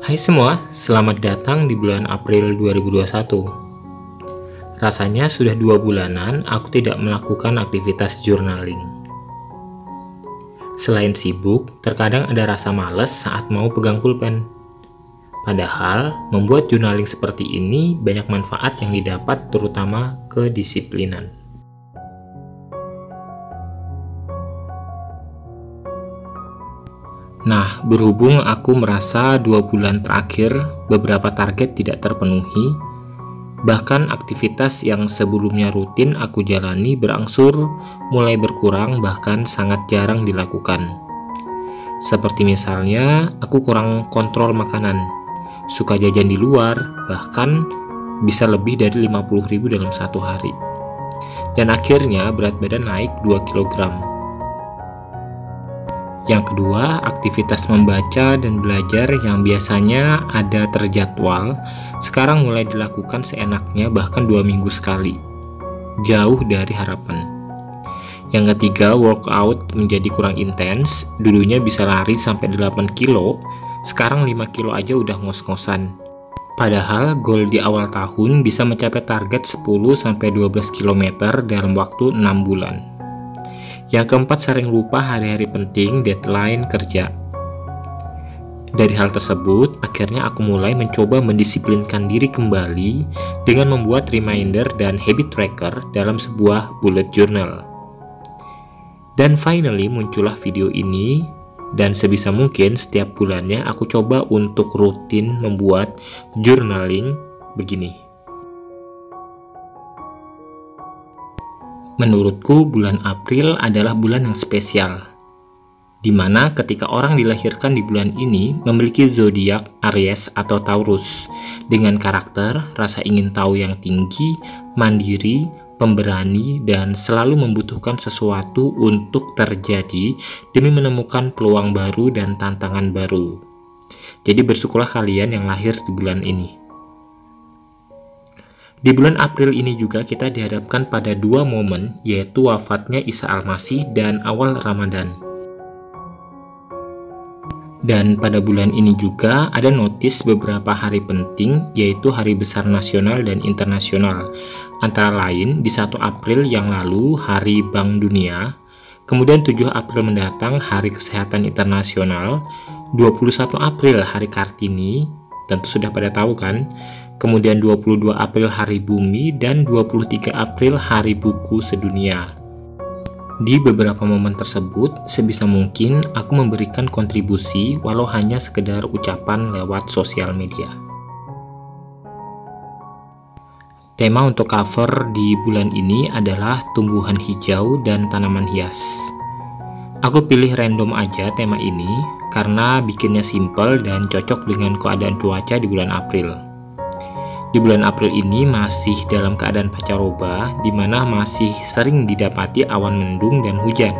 Hai semua, selamat datang di bulan April 2021. Rasanya sudah 2 bulanan aku tidak melakukan aktivitas journaling. Selain sibuk, terkadang ada rasa males saat mau pegang pulpen. Padahal, membuat journaling seperti ini banyak manfaat yang didapat terutama kedisiplinan. Nah, berhubung aku merasa 2 bulan terakhir beberapa target tidak terpenuhi, bahkan aktivitas yang sebelumnya rutin aku jalani berangsur mulai berkurang bahkan sangat jarang dilakukan. Seperti misalnya, aku kurang kontrol makanan, suka jajan di luar, bahkan bisa lebih dari 50.000 dalam satu hari. Dan akhirnya berat badan naik 2 kilogram. Yang kedua, aktivitas membaca dan belajar yang biasanya ada terjadwal, sekarang mulai dilakukan seenaknya bahkan 2 minggu sekali. Jauh dari harapan. Yang ketiga, workout menjadi kurang intens, dulunya bisa lari sampai 8 kilo, sekarang 5 kilo aja udah ngos-ngosan. Padahal goal di awal tahun bisa mencapai target 10-12 km dalam waktu 6 bulan. Yang keempat, sering lupa hari-hari penting, deadline kerja. Dari hal tersebut, akhirnya aku mulai mencoba mendisiplinkan diri kembali dengan membuat reminder dan habit tracker dalam sebuah bullet journal. Dan finally muncullah video ini, dan sebisa mungkin setiap bulannya aku coba untuk rutin membuat journaling begini. Menurutku bulan April adalah bulan yang spesial, di mana ketika orang dilahirkan di bulan ini memiliki zodiak Aries atau Taurus, dengan karakter, rasa ingin tahu yang tinggi, mandiri, pemberani, dan selalu membutuhkan sesuatu untuk terjadi demi menemukan peluang baru dan tantangan baru. Jadi bersyukurlah kalian yang lahir di bulan ini. Di bulan April ini juga kita dihadapkan pada 2 momen, yaitu wafatnya Isa Al-Masih dan awal Ramadan. Dan pada bulan ini juga ada notis beberapa hari penting, yaitu hari besar nasional dan internasional. Antara lain di 1 April yang lalu Hari Bank Dunia, kemudian 7 April mendatang Hari Kesehatan Internasional, 21 April Hari Kartini, tentu sudah pada tahu kan? Kemudian 22 April Hari Bumi, dan 23 April Hari Buku Sedunia. Di beberapa momen tersebut, sebisa mungkin aku memberikan kontribusi walau hanya sekedar ucapan lewat sosial media. Tema untuk cover di bulan ini adalah tumbuhan hijau dan tanaman hias. Aku pilih random aja tema ini karena bikinnya simple dan cocok dengan keadaan cuaca di bulan April. Di bulan April ini masih dalam keadaan pancaroba, di mana masih sering didapati awan mendung dan hujan.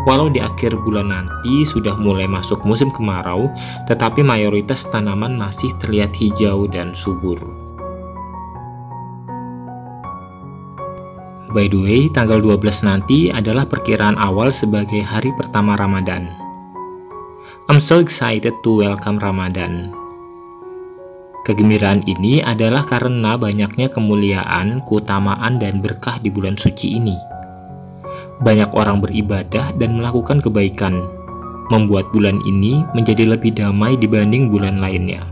Walau di akhir bulan nanti sudah mulai masuk musim kemarau, tetapi mayoritas tanaman masih terlihat hijau dan subur. By the way, tanggal 12 nanti adalah perkiraan awal sebagai hari pertama Ramadan. I'm so excited to welcome Ramadan. Kegembiraan ini adalah karena banyaknya kemuliaan, keutamaan, dan berkah di bulan suci ini. Banyak orang beribadah dan melakukan kebaikan, membuat bulan ini menjadi lebih damai dibanding bulan lainnya.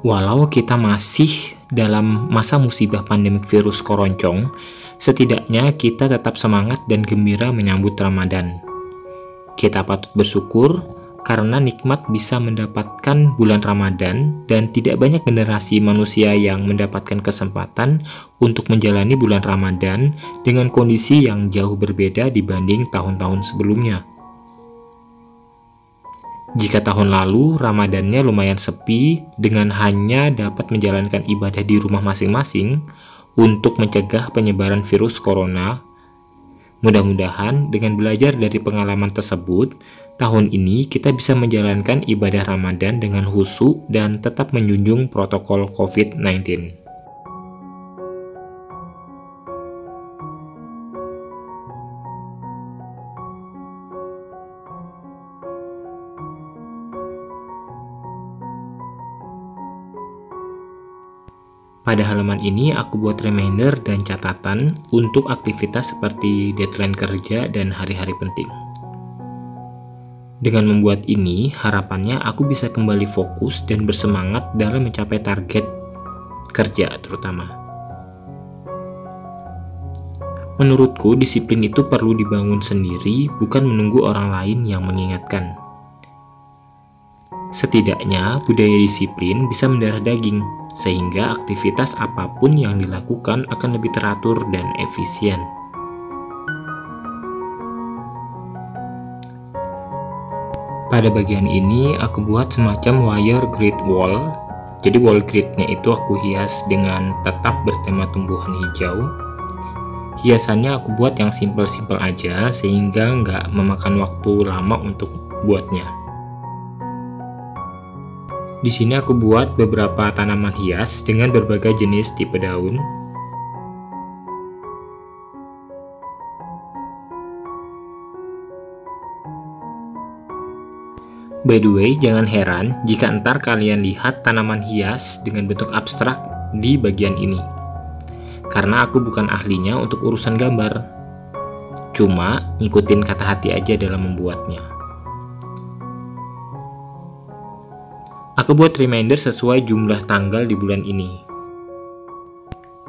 Walau kita masih dalam masa musibah pandemik virus koroncong, setidaknya kita tetap semangat dan gembira menyambut Ramadan. Kita patut bersyukur karena nikmat bisa mendapatkan bulan Ramadan, dan tidak banyak generasi manusia yang mendapatkan kesempatan untuk menjalani bulan Ramadan dengan kondisi yang jauh berbeda dibanding tahun-tahun sebelumnya. Jika tahun lalu Ramadannya lumayan sepi dengan hanya dapat menjalankan ibadah di rumah masing-masing untuk mencegah penyebaran virus corona, mudah-mudahan dengan belajar dari pengalaman tersebut, tahun ini kita bisa menjalankan ibadah Ramadan dengan khusyuk dan tetap menjunjung protokol COVID-19. Pada halaman ini aku buat reminder dan catatan untuk aktivitas seperti deadline kerja dan hari-hari penting. Dengan membuat ini, harapannya aku bisa kembali fokus dan bersemangat dalam mencapai target kerja terutama. Menurutku, disiplin itu perlu dibangun sendiri, bukan menunggu orang lain yang mengingatkan. Setidaknya, budaya disiplin bisa mendarah daging, sehingga aktivitas apapun yang dilakukan akan lebih teratur dan efisien. Pada bagian ini, aku buat semacam wire grid wall. Jadi wall gridnya itu aku hias dengan tetap bertema tumbuhan hijau. Hiasannya aku buat yang simple-simple aja, sehingga nggak memakan waktu lama untuk buatnya. Di sini aku buat beberapa tanaman hias dengan berbagai jenis tipe daun. By the way, jangan heran jika ntar kalian lihat tanaman hias dengan bentuk abstrak di bagian ini. Karena aku bukan ahlinya untuk urusan gambar. Cuma ngikutin kata hati aja dalam membuatnya. Aku buat reminder sesuai jumlah tanggal di bulan ini.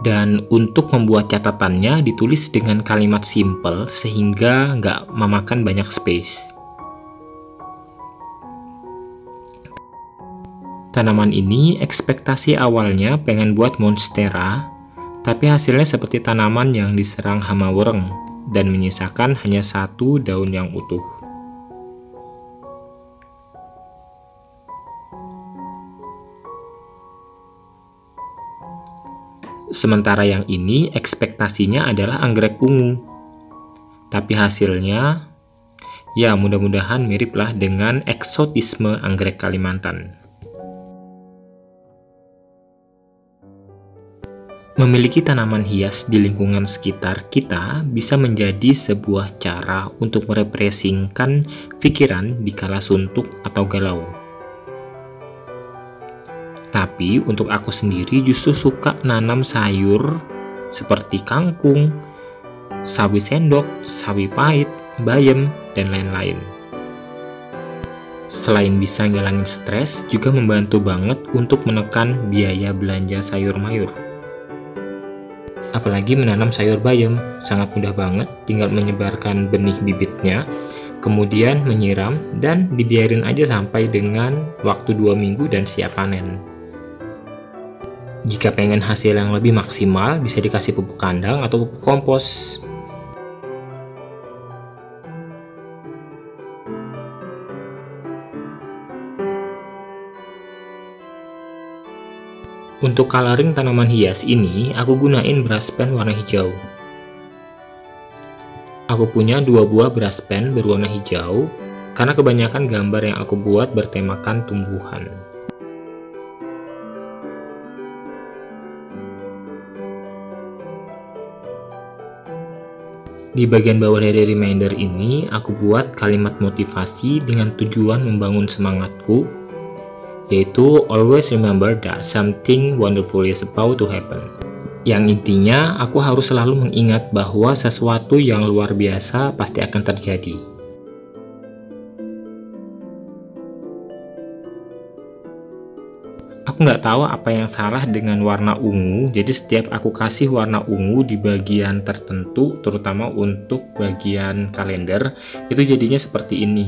Dan untuk membuat catatannya ditulis dengan kalimat simple sehingga nggak memakan banyak space. Tanaman ini ekspektasi awalnya pengen buat monstera, tapi hasilnya seperti tanaman yang diserang hama wereng dan menyisakan hanya satu daun yang utuh. Sementara yang ini ekspektasinya adalah anggrek ungu, tapi hasilnya ya mudah-mudahan miriplah dengan eksotisme anggrek Kalimantan. Memiliki tanaman hias di lingkungan sekitar kita bisa menjadi sebuah cara untuk merepresingkan pikiran di kala suntuk atau galau. Tapi untuk aku sendiri justru suka nanam sayur seperti kangkung, sawi sendok, sawi pahit, bayam, dan lain-lain. Selain bisa ngilangin stres, juga membantu banget untuk menekan biaya belanja sayur mayur. Apalagi menanam sayur bayam, sangat mudah banget, tinggal menyebarkan benih bibitnya, kemudian menyiram, dan dibiarin aja sampai dengan waktu 2 minggu dan siap panen. Jika pengen hasil yang lebih maksimal, bisa dikasih pupuk kandang atau pupuk kompos. Untuk coloring tanaman hias ini, aku gunain brush pen warna hijau. Aku punya 2 buah brush pen berwarna hijau, karena kebanyakan gambar yang aku buat bertemakan tumbuhan. Di bagian bawah dari reminder ini, aku buat kalimat motivasi dengan tujuan membangun semangatku, yaitu always remember that something wonderful is about to happen. Yang intinya, aku harus selalu mengingat bahwa sesuatu yang luar biasa pasti akan terjadi. Aku nggak tahu apa yang salah dengan warna ungu, jadi setiap aku kasih warna ungu di bagian tertentu, terutama untuk bagian kalender, itu jadinya seperti ini.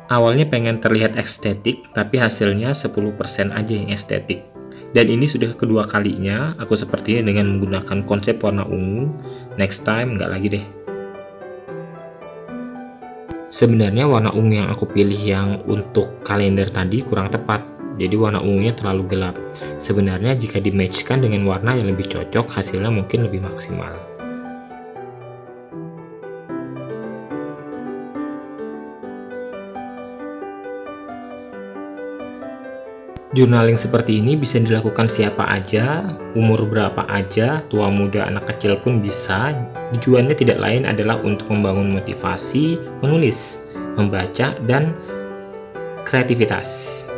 Awalnya pengen terlihat estetik, tapi hasilnya 10% aja yang estetik. Dan ini sudah kedua kalinya aku sepertinya dengan menggunakan konsep warna ungu. Next time nggak lagi deh. Sebenarnya warna ungu yang aku pilih yang untuk kalender tadi kurang tepat. Jadi warna ungunya terlalu gelap. Sebenarnya jika di-matchkan dengan warna yang lebih cocok, hasilnya mungkin lebih maksimal. Journaling seperti ini bisa dilakukan siapa aja, umur berapa aja, tua muda anak kecil pun bisa. Tujuannya tidak lain adalah untuk membangun motivasi, menulis, membaca, dan kreativitas.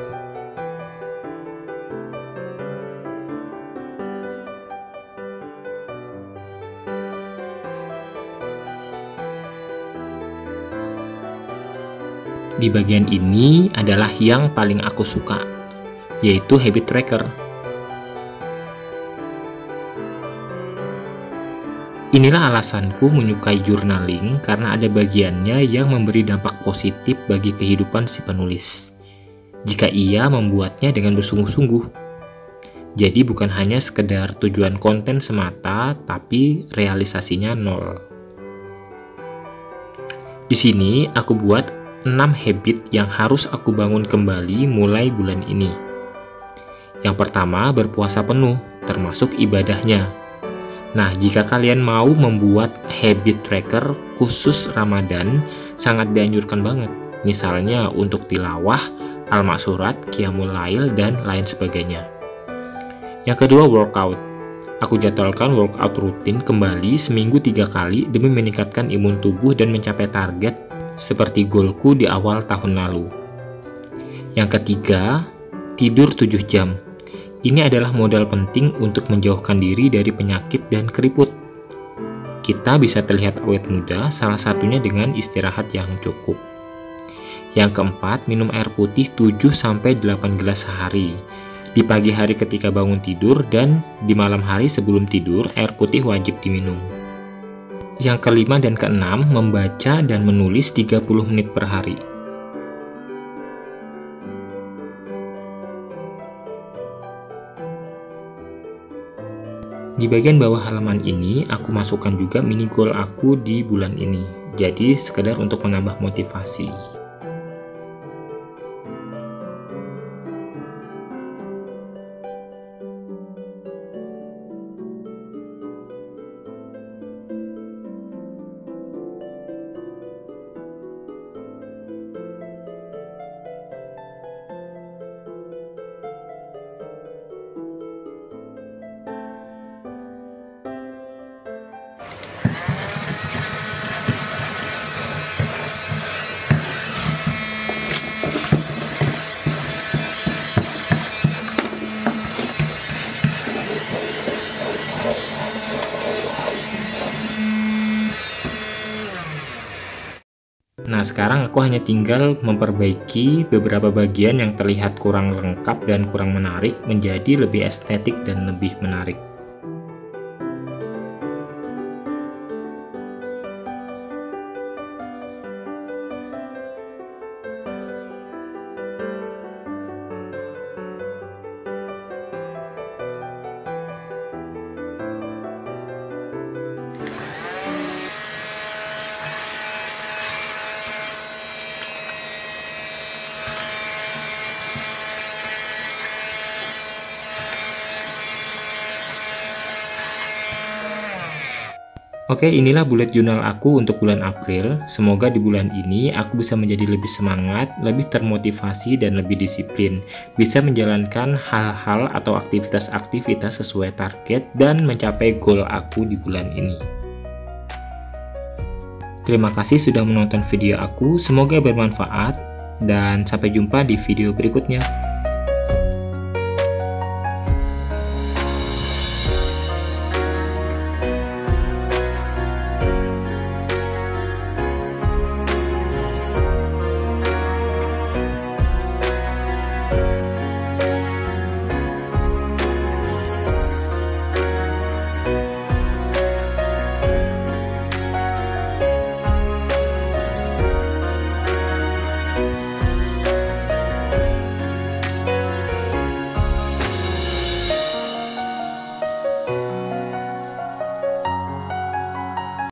Di bagian ini adalah yang paling aku suka, yaitu habit tracker. Inilah alasanku menyukai journaling, karena ada bagiannya yang memberi dampak positif bagi kehidupan si penulis, jika ia membuatnya dengan bersungguh-sungguh. Jadi bukan hanya sekedar tujuan konten semata, tapi realisasinya nol. Di sini aku buat 6 habit yang harus aku bangun kembali mulai bulan ini. Yang pertama, berpuasa penuh, termasuk ibadahnya. Nah, jika kalian mau membuat habit tracker khusus Ramadan, sangat dianjurkan banget. Misalnya untuk tilawah, al-maksurat, qiyamul lail, dan lain sebagainya. Yang kedua, workout. Aku jadwalkan workout rutin kembali seminggu 3 kali demi meningkatkan imun tubuh dan mencapai target seperti goalku di awal tahun lalu. Yang ketiga, tidur 7 jam. Ini adalah modal penting untuk menjauhkan diri dari penyakit dan keriput. Kita bisa terlihat awet muda, salah satunya dengan istirahat yang cukup. Yang keempat, minum air putih 7-8 gelas sehari. Di pagi hari ketika bangun tidur dan di malam hari sebelum tidur, air putih wajib diminum. Yang kelima dan keenam, membaca dan menulis 30 menit per hari. Di bagian bawah halaman ini, aku masukkan juga mini goal aku di bulan ini. Jadi, sekedar untuk menambah motivasi. Nah, sekarang aku hanya tinggal memperbaiki beberapa bagian yang terlihat kurang lengkap dan kurang menarik menjadi lebih estetik dan lebih menarik. Oke, inilah bullet journal aku untuk bulan April. Semoga di bulan ini aku bisa menjadi lebih semangat, lebih termotivasi, dan lebih disiplin. Bisa menjalankan hal-hal atau aktivitas-aktivitas sesuai target dan mencapai goal aku di bulan ini. Terima kasih sudah menonton video aku, semoga bermanfaat, dan sampai jumpa di video berikutnya.